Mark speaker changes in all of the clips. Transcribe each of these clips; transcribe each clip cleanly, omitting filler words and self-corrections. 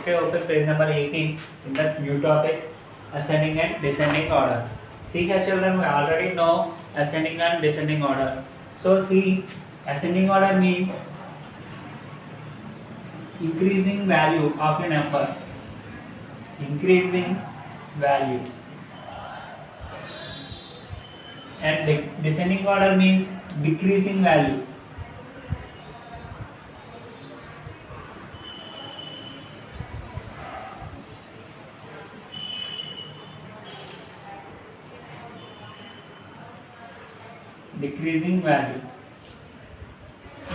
Speaker 1: Okay, open page number 18 in the new topic ascending and descending order. See here children, we already know ascending and descending order. So see, ascending order means increasing value of a number. Increasing value. And descending order means decreasing value. Decreasing value.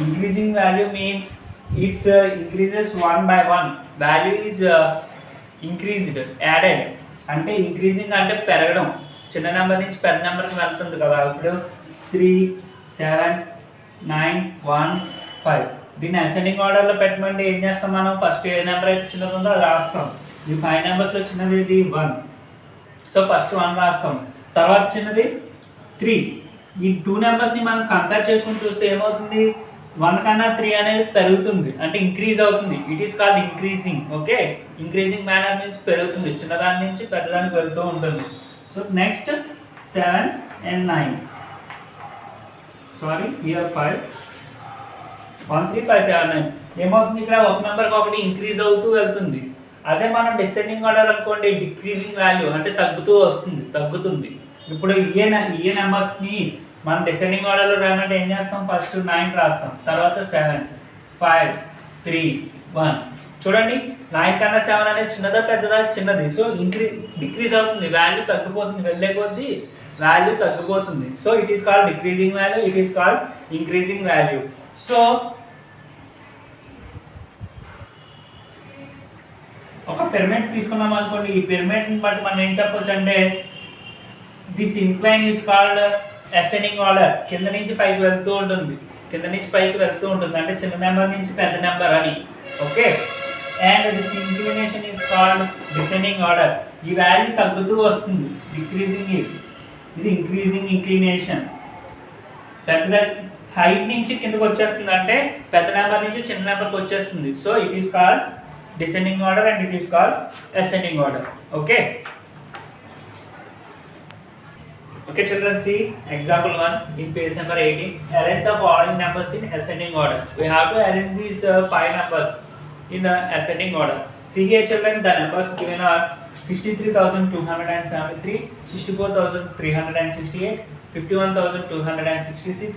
Speaker 1: Increasing value means it increases one by one. Value is increased, added. అంటే increasing అంటే పెరగడం, చిన్న number నుంచి పెద్ద నెంబర్కి వెళ్తుంది కదా. ఇప్పుడు 3, 7, 9, 1, 5 దీన్ని అసెండింగ్ ఆర్డర్లో పెట్టమంటే ఏం చేస్తాం మనం? ఫస్ట్ ఏ నెంబర్ అయితే చిన్నది ఉందో అది రాస్తాం. ఈ 5 నెంబర్స్లో చిన్నది ఇది 1, సో ఫస్ట్ 1 రాస్తాం. తర్వాత చిన్నది 3. ఈ 2 నెంబర్స్ని మనం కంపేర్ చేసుకుని చూస్తే ఏమవుతుంది? 1 కన్నా 3 అనేది పెరుగుతుంది, అంటే ఇంక్రీజ్ అవుతుంది. It is called increasing. Okay, increasing manner means పెరుగుతుంది, చిన్నదాని నుంచి పెద్దదానికి వెళ్తూ ఉంటుంది. So next 7 and 9, sorry here 5, 1, 3, 5, 7, 9 ఏమవుతుంది? ఇక్కడ ఒక నెంబర్కి ఒకటి ఇంక్రీజ్ అవుతూ వెళ్తుంది. అదే మనం డిసెండింగ్ ఆర్డర్ అనుకోండి, డిక్రీజింగ్ వాల్యూ అంటే తగ్గుతూ వస్తుంది, తగ్గుతుంది. ఇప్పుడు ఏ నెంబర్స్ని మనం డిసెండింగ్ ఆర్డర్లో రాయాలంటే ఏం చేస్తాం? ఫస్ట్ 9 రాస్తాం, తర్వాత 7, 5, 3, 1. చూడండి, 9 కన్నా 7 అనేది చిన్నదా పెద్దదా? చిన్నది. సో డిక్రీజ్ అవుతుంది, వాల్యూ తగ్గిపోతుంది, వెళ్ళే కొద్దీ వాల్యూ తగ్గిపోతుంది. So it is called decreasing value, it is called increasing value. So ఒక పిరమిడ్ తీసుకున్నాం అనుకోండి, ఈ పిరమిడ్ని బట్టి మనం ఏం చెప్పొచ్చు అంటే this incline is called ascending order. కింద నుంచి పైకి వెళ్తూ ఉంటుంది, కింద నుంచి పైకి వెళ్తూ ఉంటుంది, అంటే చిన్న నెంబర్ నుంచి పెద్ద నెంబర్ అని. Okay, and this inclination is called descending order. ఈ వాల్యూ తగ్గుతూ వస్తుంది, డిక్రీజింగ్. ఇది ఇంక్రీజింగ్ ఇంక్లినేషన్. పెద్ద హైట్ నుంచి కిందకు వచ్చేస్తుంది, అంటే పెద్ద నెంబర్ నుంచి చిన్న నెంబర్కి వచ్చేస్తుంది. So it is called descending order and it is called ascending order. Okay. Okay children, see example 1 in page number 18. Arrange the following numbers in ascending order. We have to arrange these 5 numbers in ascending order. See here children, the numbers given are 63,273, 64,368, 51,266,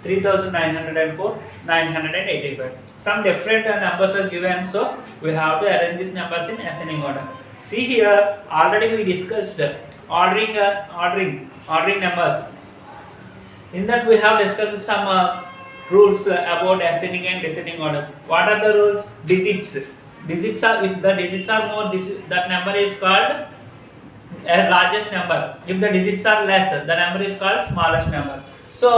Speaker 1: 3,904, 985. Some different numbers are given, so we have to arrange these numbers in ascending order. See here, already we discussed ordering numbers. In that we have discussed some rules about ascending and descending orders. What are the rules? Digits are, if the digits are more, that number is called largest number. If the digits are less, the number is called smallest number. So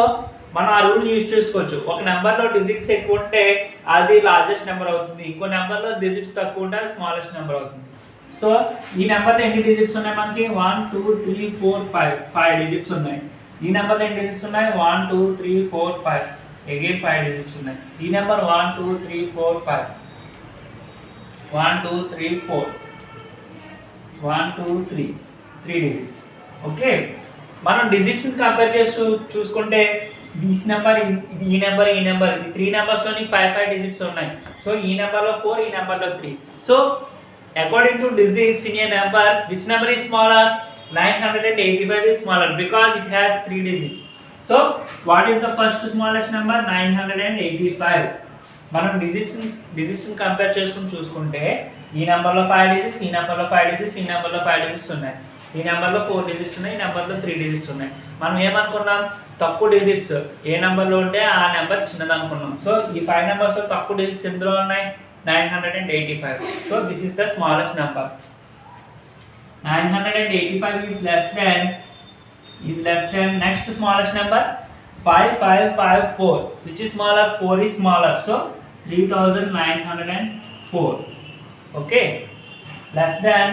Speaker 1: మనం ఆ rule use చేసుకోవచ్చు. ఒక నెంబర్లో digits ఎక్కువ ఉంటే అది largest number అవుతుంది, ఇంకో నెంబర్లో డిజిట్స్ తక్కువ ఉంటే అది స్మాలెస్ట్ నెంబర్ అవుతుంది. సో ఈ నెంబర్లో ఎన్ని డిజిట్స్ ఉన్నాయి మనకి? 1, 2, 3, 4, 5 డిజిట్స్ ఉన్నాయి. ఈ నెంబర్లో ఎన్ని డిజిట్స్ ఉన్నాయి? 1, 2, 3, 4, 5 అగైన్ 5 డిజిట్స్ ఉన్నాయి. ఈ నెంబర్ 1, 2, 3, 4, 5 1, 2, 3, 4 1, 2, 3 డిజిట్స్. ఓకే, మనం డిజిట్స్ని కంపేర్ చేస్తూ చూసుకుంటే దిస్ నెంబర్, ఈ నెంబర్, ఈ 3 నెంబర్స్లోని 5 డిజిట్స్ ఉన్నాయి. సో ఈ నెంబర్లో 4, ఈ నెంబర్లో 3. So according to digits in a number, which number is smaller? 985 is smaller because it has 3 digits. So what is the first smallest number? 985. మనం డిజిట్స్ కంపేర్ చేసుకుని చూసుకుంటే ఈ నెంబర్లో 5 డిజిట్స్, ఈ నెంబర్లో 5 డిజిట్స్, ఈ నెంబర్లో 5 డిజిట్స్ ఉన్నాయి, ఈ నెంబర్లో 4 డిజిట్స్ ఉన్నాయి, ఈ నెంబర్లో 3 డిజిట్స్ ఉన్నాయి. మనం ఏమనుకున్నాం? తక్కువ డిజిట్స్ ఏ నెంబర్లో ఉంటే ఆ నెంబర్ చిన్నది అనుకున్నాం. సో ఈ 5 నెంబర్స్లో తక్కువ డిజిట్స్ ఎందులో ఉన్నాయి? 985. So this is the smallest number. 985 is less than next smallest number 5554. Which is smaller? 4 is smaller. So 3904. Okay, less than.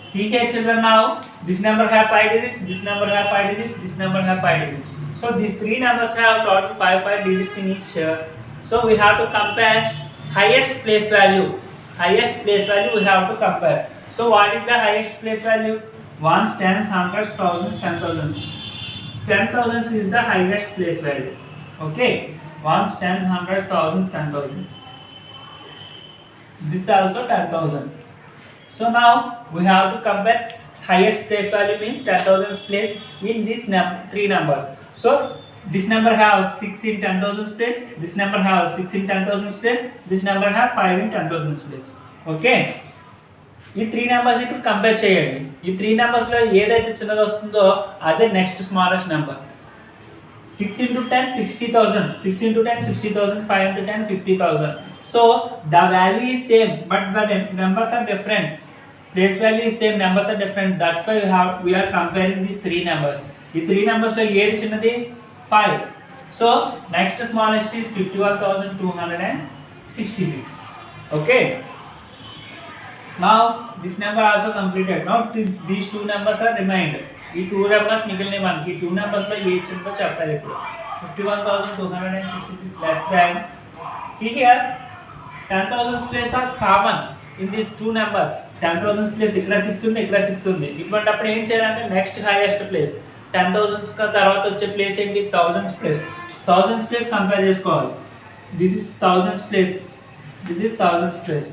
Speaker 1: See here children, now this number have 5 digits, this number have 5 digits, this number have 5 digits. So these 3 numbers have total 5 digits in each. So we have to compare highest place value highest place value we have to compare. So what is the highest place value? Ones, tens, hundreds, thousands, 10,000s. 10,000s is the highest place value. Okay, ones, tens, hundreds, thousands, 10,000s. This is also 10,000. So now we have to compare highest place value means 10,000s place in these three numbers. So this number have 6 in 10,000s place, this number have 6 in 10,000s place, this number have 5 in 10,000s place. Okay, ఈ three numbers ఇప్పుడు compare చేయండి. ఈ three నెంబర్స్లో ఏదైతే చిన్నది వస్తుందో అదే next smallest number. 6 into 10 60,000, 6 into 10 60,000, 5 into 10 50,000. So the value is same but the numbers are different. Place value is same, numbers are different. That's why we are comparing these three numbers. ఈ three నెంబర్స్లో ఏది చిన్నది? 5. So next smallest is 51,266. Okay, now this number also completed. Now these two numbers are remained. ఈ two numbers మిగిలిన మనకి two నెంబర్స్లో ఏ చిన్నదో చెప్పాలి ఇప్పుడు. 51,266 less than, see here 10,000 place are common in these two numbers. 10,000 place ఇక్కడ 6 ఉంది, ఇక్కడ 6 ఉంది. ఇటువంటిప్పుడు ఏం చేయాలంటే నెక్స్ట్ హైయెస్ట్ ప్లేస్ 10,000s తర్వాత వచ్చే ప్లేస్ ఏంటి? 1000s place. 1000s place compare చేసుకోవాలి. This is 1000s place, this is 1000s place.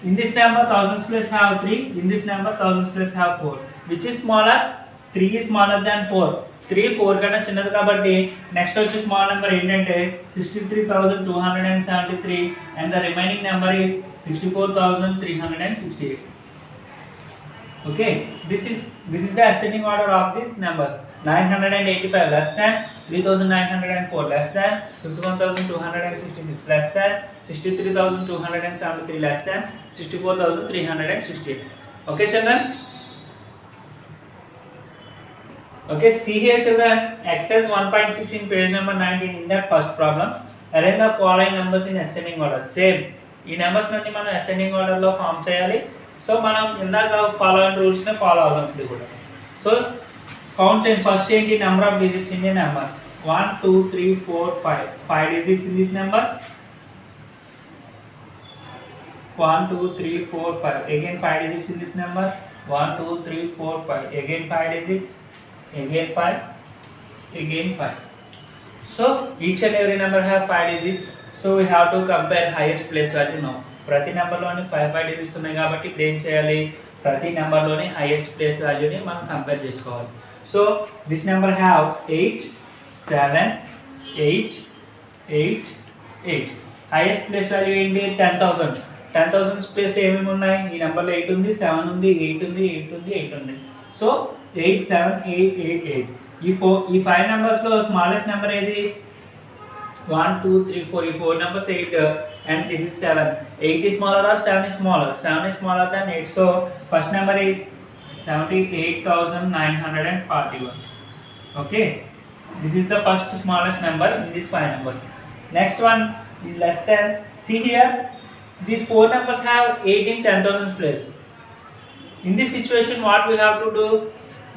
Speaker 1: In this number 1000s place have 3, in this number 1000s place have 4. Which is smaller? 3 is smaller than 4. 3 4 కన్నా చిన్నది కాబట్టి next వచ్చే small number ఏంటంటే 63,273 and the remaining number is 64,368. Okay, this is the ascending order of these numbers. 985 less than, 3,904 less than, 51,266 less than, 63,273 less than, 64,368. Okay children? Okay, see here children, exercise 1.6 in page number 19. In that first problem, arrange the following numbers in ascending order. Same, ఈ numbers నుండి మనం ascending order లో form చేయాలి. So మనం ఇందాక follow అయిన rules నే follow అవుదాం ఇప్పుడు కూడా. సో కౌంట్ చేయండి. ఫస్ట్ ఏంటి? Number of digits in the number. 1 2 3 4 5. 5 digits in this number. 1 2 3 4 5. Again 5 digits in this number. 1 2 3 4 5. Again 5 digits. Again 5. Again 5. So each and every number have 5 digits. So we have to compare highest place value now. ప్రతి నెంబర్లోని 5 digits ఉన్నాయి కాబట్టి ఇప్పుడు ఏం చేయాలి? ప్రతి నెంబర్లోని highest place వాల్యూని మనం compare చేసుకోవాలి. So this number have 8 7 8 8 8. Highest place value ఏంటి? 10,000. 10,000 ప్లేస్లో ఏమేమి ఉన్నాయి? ఈ నెంబర్లో 8 ఉంది, 7 ఉంది, 8 ఉంది, 8 ఉంది, 8 ఉంది. సో 8 7 8 8 8. ఈ 5 నెంబర్స్లో స్మాలెస్ట్ నెంబర్ ఏది? 1 2 3 4. ఈ 4 numbers 8 and this is 7. 8 is smaller or 7 is smaller? 7 is smaller than 8. So first number is 78,941. Okay, this is the first smallest number in these 5 numbers. Next one is less than. See here, these 4 numbers have 8 in 10,000 place. In this situation what we have to do?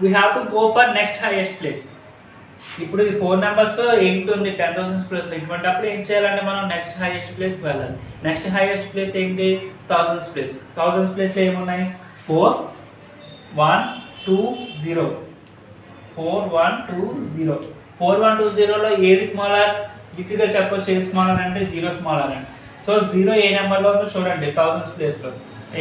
Speaker 1: We have to go for next highest place. ఇప్పుడు ఈ 4 numbers 8 ఉంది 10,000 ప్లేస్లో. ఇటువంటిప్పుడు ఏం చేయాలంటే మనం next highest ప్లేస్కి వెళ్ళాలి. Next highest place ఏంటి? 1000s place. 1000s ప్లేస్లో ఏమున్నాయి? 4 1 2 0. 4 1 2 0. 4 1 2 0లో ఏది స్మాలర్? ఈజీగా చెప్పొచ్చు ఏది స్మాలర్ అంటే 0 స్మాలర్ అని. సో 0 ఏ నెంబర్లో ఉందో చూడండి 1000s ప్లేస్లో.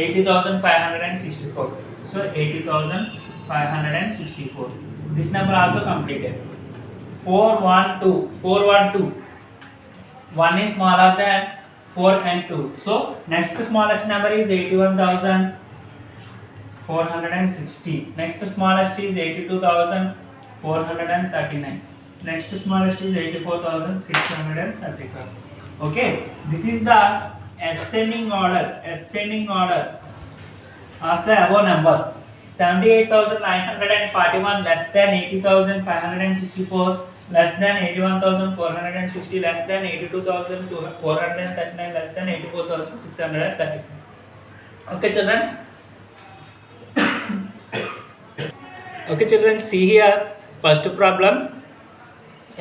Speaker 1: 80,564. So 80,564. This number also completed. 412. 412. 1 is smaller than 4 and 2. So next smallest number is 81,460. Next smallest is 82,439. Next smallest is 84,635. Okay, this is the ascending order of the above numbers. 78,941 less than 80,564 less than 81,460 less than 82,439 less than 84,635. Okay children. Okay children, see here first problem,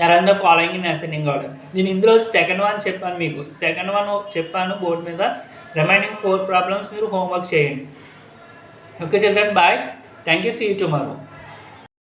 Speaker 1: arrange the following in ascending order. నేను ఇందులో second one చెప్పాను, మీకు second one చెప్పాను board మీద. Remaining 4 problems మీరు homework చేయండి. Okay children, bye. Thank you. See you tomorrow.